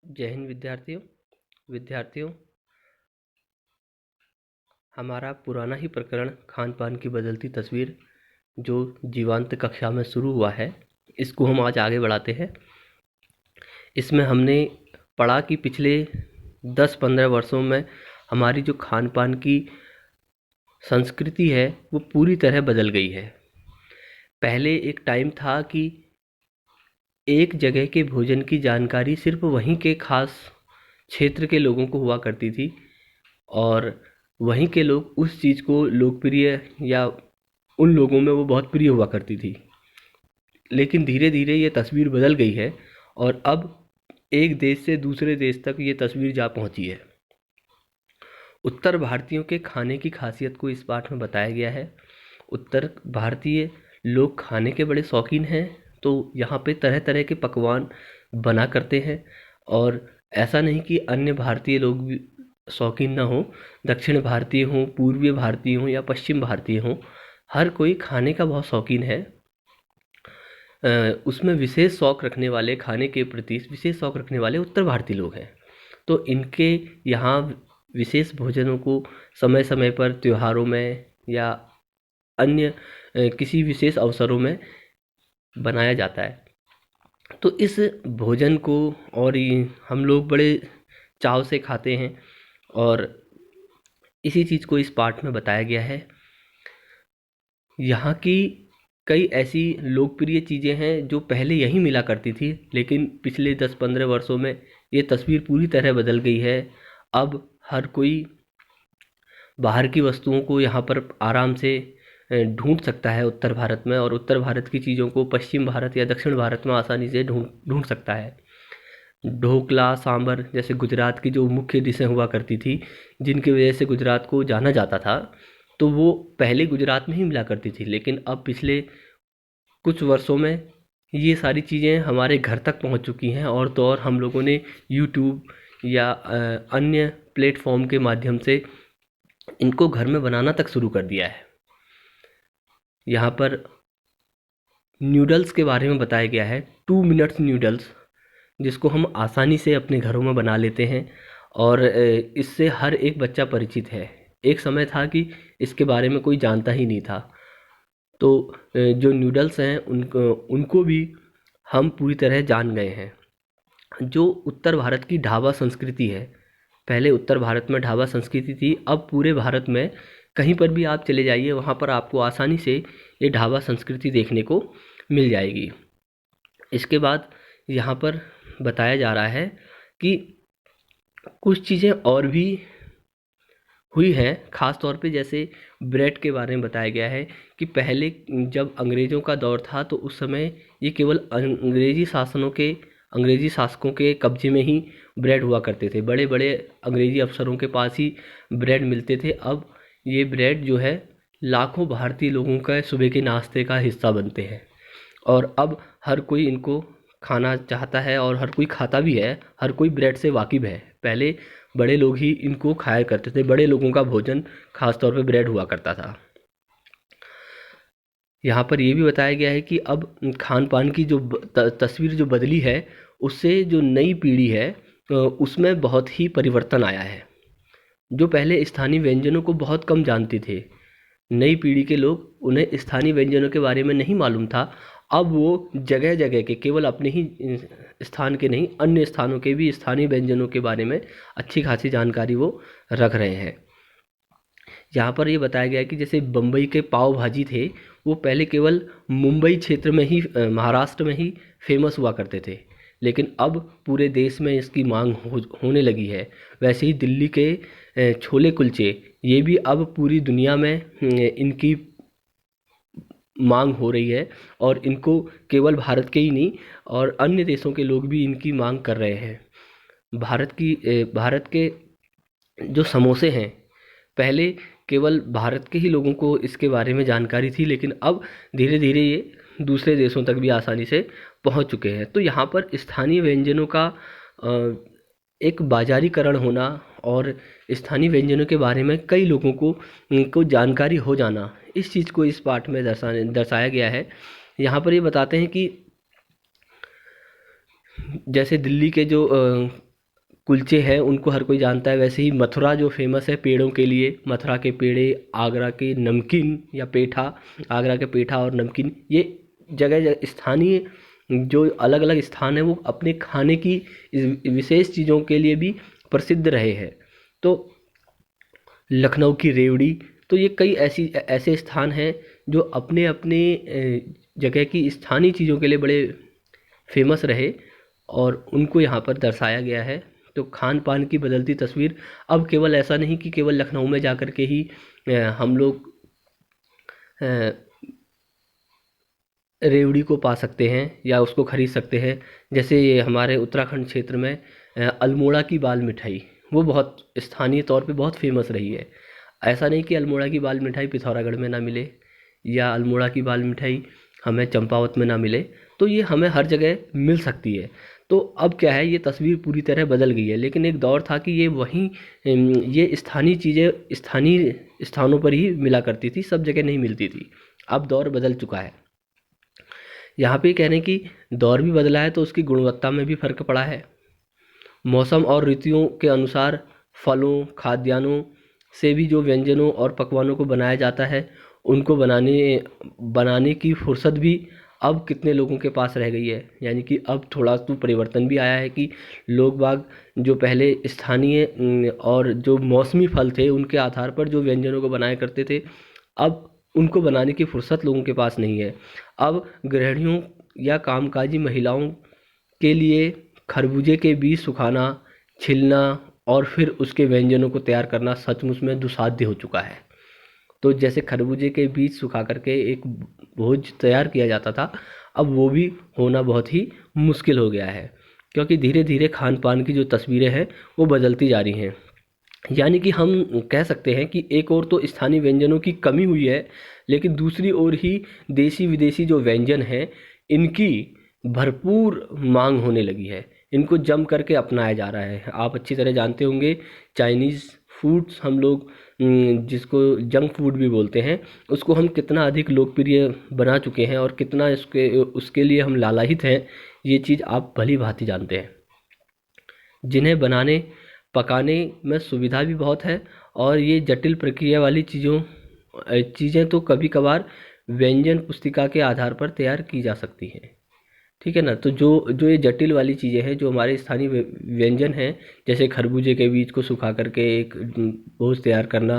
जय हिंद विद्यार्थियों। हमारा पुराना ही प्रकरण खान पान की बदलती तस्वीर जो जीवांत कक्षा में शुरू हुआ है, इसको हम आज आगे बढ़ाते हैं। इसमें हमने पढ़ा कि पिछले 10-15 वर्षों में हमारी जो खान पान की संस्कृति है वो पूरी तरह बदल गई है। पहले एक टाइम था कि एक जगह के भोजन की जानकारी सिर्फ वहीं के खास क्षेत्र के लोगों को हुआ करती थी और वहीं के लोग उस चीज़ को लोकप्रिय या उन लोगों में वो बहुत प्रिय हुआ करती थी। लेकिन धीरे धीरे ये तस्वीर बदल गई है और अब एक देश से दूसरे देश तक ये तस्वीर जा पहुंची है। उत्तर भारतीयों के खाने की खासियत को इस पाठ में बताया गया है। उत्तर भारतीय लोग खाने के बड़े शौकीन हैं, तो यहाँ पे तरह तरह के पकवान बना करते हैं और ऐसा नहीं कि अन्य भारतीय लोग भी शौकीन ना हो। दक्षिण भारतीय हों, पूर्वीय भारतीय हों या पश्चिम भारतीय हों, हर कोई खाने का बहुत शौकीन है। उसमें विशेष शौक़ रखने वाले, खाने के प्रति विशेष शौक़ रखने वाले उत्तर भारतीय लोग हैं। तो इनके यहाँ विशेष भोजनों को समय समय पर त्योहारों में या अन्य किसी विशेष अवसरों में बनाया जाता है। तो इस भोजन को और हम लोग बड़े चाव से खाते हैं और इसी चीज़ को इस पाठ में बताया गया है। यहाँ की कई ऐसी लोकप्रिय चीज़ें हैं जो पहले यहीं मिला करती थी, लेकिन पिछले 10-15 वर्षों में ये तस्वीर पूरी तरह बदल गई है। अब हर कोई बाहर की वस्तुओं को यहाँ पर आराम से ढूंढ सकता है उत्तर भारत में, और उत्तर भारत की चीज़ों को पश्चिम भारत या दक्षिण भारत में आसानी से ढूंढ सकता है। ढोकला, सांभर जैसे गुजरात की जो मुख्य डिशें हुआ करती थी, जिनकी वजह से गुजरात को जाना जाता था, तो वो पहले गुजरात में ही मिला करती थी। लेकिन अब पिछले कुछ वर्षों में ये सारी चीज़ें हमारे घर तक पहुंच चुकी हैं, और तो और हम लोगों ने यूट्यूब या अन्य प्लेटफॉर्म के माध्यम से इनको घर में बनाना तक शुरू कर दिया है। यहाँ पर नूडल्स के बारे में बताया गया है, 2 मिनट्स नूडल्स, जिसको हम आसानी से अपने घरों में बना लेते हैं और इससे हर एक बच्चा परिचित है। एक समय था कि इसके बारे में कोई जानता ही नहीं था। तो जो नूडल्स हैं उनको भी हम पूरी तरह जान गए हैं। जो उत्तर भारत की ढाबा संस्कृति है, पहले उत्तर भारत में ढाबा संस्कृति थी, अब पूरे भारत में कहीं पर भी आप चले जाइए, वहाँ पर आपको आसानी से ये ढाबा संस्कृति देखने को मिल जाएगी। इसके बाद यहाँ पर बताया जा रहा है कि कुछ चीज़ें और भी हुई हैं, ख़ास तौर पे जैसे ब्रेड के बारे में बताया गया है कि पहले जब अंग्रेज़ों का दौर था, तो उस समय ये केवल अंग्रेज़ी शासकों के कब्जे में ही ब्रेड हुआ करते थे। बड़े बड़े अंग्रेज़ी अफसरों के पास ही ब्रेड मिलते थे। अब ये ब्रेड जो है लाखों भारतीय लोगों का सुबह के नाश्ते का हिस्सा बनते हैं और अब हर कोई इनको खाना चाहता है और हर कोई खाता भी है। हर कोई ब्रेड से वाकिफ़ है। पहले बड़े लोग ही इनको खाया करते थे, बड़े लोगों का भोजन खास तौर पे ब्रेड हुआ करता था। यहाँ पर ये भी बताया गया है कि अब खान पान की जो तस्वीर जो बदली है, उससे जो नई पीढ़ी है उसमें बहुत ही परिवर्तन आया है। जो पहले स्थानीय व्यंजनों को बहुत कम जानते थे, नई पीढ़ी के लोग, उन्हें स्थानीय व्यंजनों के बारे में नहीं मालूम था। अब वो जगह जगह के, केवल अपने ही स्थान के नहीं, अन्य स्थानों के भी स्थानीय व्यंजनों के बारे में अच्छी खासी जानकारी वो रख रहे हैं। यहाँ पर ये बताया गया है कि जैसे बम्बई के पाव भाजी थे, वो पहले केवल मुंबई क्षेत्र में ही, महाराष्ट्र में ही फेमस हुआ करते थे, लेकिन अब पूरे देश में इसकी मांग होने लगी है। वैसे ही दिल्ली के छोले कुलचे, ये भी अब पूरी दुनिया में इनकी मांग हो रही है और इनको केवल भारत के ही नहीं और अन्य देशों के लोग भी इनकी मांग कर रहे हैं। भारत के जो समोसे हैं, पहले केवल भारत के ही लोगों को इसके बारे में जानकारी थी, लेकिन अब धीरे धीरे ये दूसरे देशों तक भी आसानी से पहुंच चुके हैं। तो यहाँ पर स्थानीय व्यंजनों का एक बाजारीकरण होना और स्थानीय व्यंजनों के बारे में कई लोगों को जानकारी हो जाना, इस चीज़ को इस पाठ में दर्शाया गया है। यहाँ पर ये बताते हैं कि जैसे दिल्ली के जो कुलचे हैं उनको हर कोई जानता है, वैसे ही मथुरा जो फेमस है पेड़ों के लिए, मथुरा के पेड़े, आगरा के नमकीन या पेठा, आगरा के पेठा और नमकीन, ये जगह स्थानीय जो अलग अलग स्थान है वो अपने खाने की विशेष चीज़ों के लिए भी प्रसिद्ध रहे हैं। तो लखनऊ की रेवड़ी, तो ये कई ऐसे स्थान हैं जो अपने अपने जगह की स्थानीय चीज़ों के लिए बड़े फेमस रहे और उनको यहाँ पर दर्शाया गया है। तो खान पान की बदलती तस्वीर, अब केवल ऐसा नहीं कि केवल लखनऊ में जा कर के ही हम लोग रेवड़ी को पा सकते हैं या उसको खरीद सकते हैं। जैसे ये हमारे उत्तराखंड क्षेत्र में अल्मोड़ा की बाल मिठाई, वो बहुत स्थानीय तौर पे बहुत फेमस रही है। ऐसा नहीं कि अल्मोड़ा की बाल मिठाई पिथौरागढ़ में ना मिले या अल्मोड़ा की बाल मिठाई हमें चंपावत में ना मिले, तो ये हमें हर जगह मिल सकती है। तो अब क्या है, ये तस्वीर पूरी तरह बदल गई है, लेकिन एक दौर था कि ये वहीं ये स्थानीय चीज़ें स्थानीय स्थानों पर ही मिला करती थी, सब जगह नहीं मिलती थी। अब दौर बदल चुका है। यहाँ पे कहने की दौर भी बदला है तो उसकी गुणवत्ता में भी फ़र्क पड़ा है। मौसम और ऋतुओं के अनुसार फलों, खाद्यान्नों से भी जो व्यंजनों और पकवानों को बनाया जाता है, उनको बनाने की फुर्सत भी अब कितने लोगों के पास रह गई है। यानी कि अब थोड़ा तो परिवर्तन भी आया है कि लोग बाग जो पहले स्थानीय और जो मौसमी फल थे उनके आधार पर जो व्यंजनों को बनाया करते थे, अब उनको बनाने की फुर्सत लोगों के पास नहीं है। अब गृहिणियों या कामकाजी महिलाओं के लिए खरबूजे के बीज सुखाना, छिलना और फिर उसके व्यंजनों को तैयार करना सचमुच में दुस्साध्य हो चुका है। तो जैसे खरबूजे के बीज सुखा करके एक भोज तैयार किया जाता था, अब वो भी होना बहुत ही मुश्किल हो गया है, क्योंकि धीरे धीरे खान पान की जो तस्वीरें हैं वो बदलती जा रही हैं। यानी कि हम कह सकते हैं कि एक ओर तो स्थानीय व्यंजनों की कमी हुई है, लेकिन दूसरी ओर ही देसी विदेशी जो व्यंजन हैं इनकी भरपूर मांग होने लगी है, इनको जम करके अपनाया जा रहा है। आप अच्छी तरह जानते होंगे चाइनीज़ फूड्स हम लोग जिसको जंक फूड भी बोलते हैं, उसको हम कितना अधिक लोकप्रिय बना चुके हैं और कितना उसके लिए हम लालायित हैं, ये चीज़ आप भली भांति जानते हैं। जिन्हें बनाने पकाने में सुविधा भी बहुत है और ये जटिल प्रक्रिया वाली चीज़ें तो कभी कभार व्यंजन पुस्तिका के आधार पर तैयार की जा सकती हैं। ठीक है ना। तो जो जो ये जटिल वाली चीज़ें हैं, जो हमारे स्थानीय व्यंजन हैं, जैसे खरबूजे के बीज को सुखा करके एक भोज तैयार करना,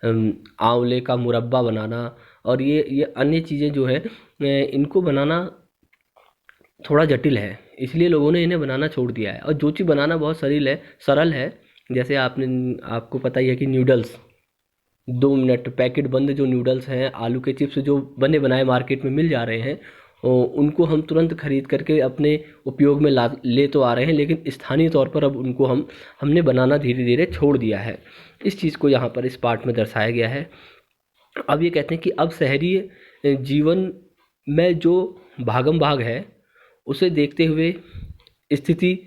आंवले का मुरब्बा बनाना और ये अन्य चीज़ें जो है इनको बनाना थोड़ा जटिल है, इसलिए लोगों ने इन्हें बनाना छोड़ दिया है। और जो चीज़ बनाना बहुत सरल है, जैसे आपको पता ही है कि नूडल्स 2 मिनट पैकेट बंद जो नूडल्स हैं, आलू के चिप्स जो बने बनाए मार्केट में मिल जा रहे हैं, उनको हम तुरंत खरीद करके अपने उपयोग में ले तो आ रहे हैं, लेकिन स्थानीय तौर पर अब उनको हमने बनाना धीरे धीरे छोड़ दिया है। इस चीज़ को यहाँ पर इस पार्ट में दर्शाया गया है। अब ये कहते हैं कि अब शहरी जीवन में जो भागम भाग है उसे देखते हुए स्थिति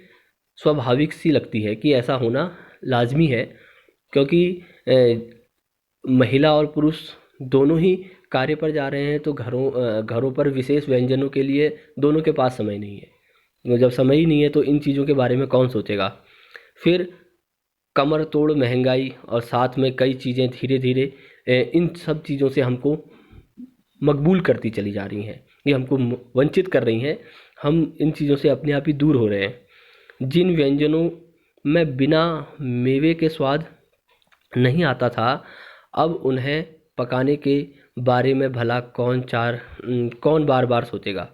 स्वाभाविक सी लगती है कि ऐसा होना लाजमी है, क्योंकि महिला और पुरुष दोनों ही कार्य पर जा रहे हैं, तो घरों पर विशेष व्यंजनों के लिए दोनों के पास समय नहीं है। जब समय ही नहीं है तो इन चीज़ों के बारे में कौन सोचेगा। फिर कमर तोड़ महंगाई और साथ में कई चीज़ें धीरे धीरे इन सब चीज़ों से हमको मकबूल करती चली जा रही हैं, ये हमको वंचित कर रही हैं। हम इन चीज़ों से अपने आप ही दूर हो रहे हैं। जिन व्यंजनों में बिना मेवे के स्वाद नहीं आता था, अब उन्हें पकाने के बारे में भला कौन बार बार सोचेगा।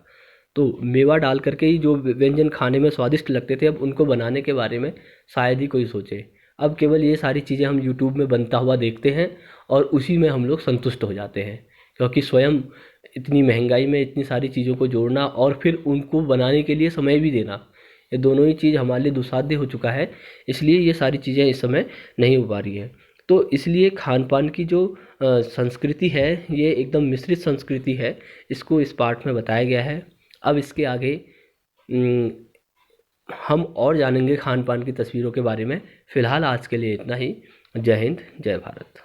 तो मेवा डाल करके ही जो व्यंजन खाने में स्वादिष्ट लगते थे, अब उनको बनाने के बारे में शायद ही कोई सोचे। अब केवल ये सारी चीज़ें हम यूट्यूब में बनता हुआ देखते हैं और उसी में हम लोग संतुष्ट हो जाते हैं, क्योंकि स्वयं इतनी महंगाई में इतनी सारी चीज़ों को जोड़ना और फिर उनको बनाने के लिए समय भी देना, ये दोनों ही चीज़ हमारे लिए दुस्साध्य हो चुका है। इसलिए ये सारी चीज़ें इस समय नहीं हो पा रही है। तो इसलिए खान पान की जो संस्कृति है, ये एकदम मिश्रित संस्कृति है, इसको इस पार्ट में बताया गया है। अब इसके आगे हम और जानेंगे खान पान की तस्वीरों के बारे में। फ़िलहाल आज के लिए इतना ही। जय हिंद, जय भारत।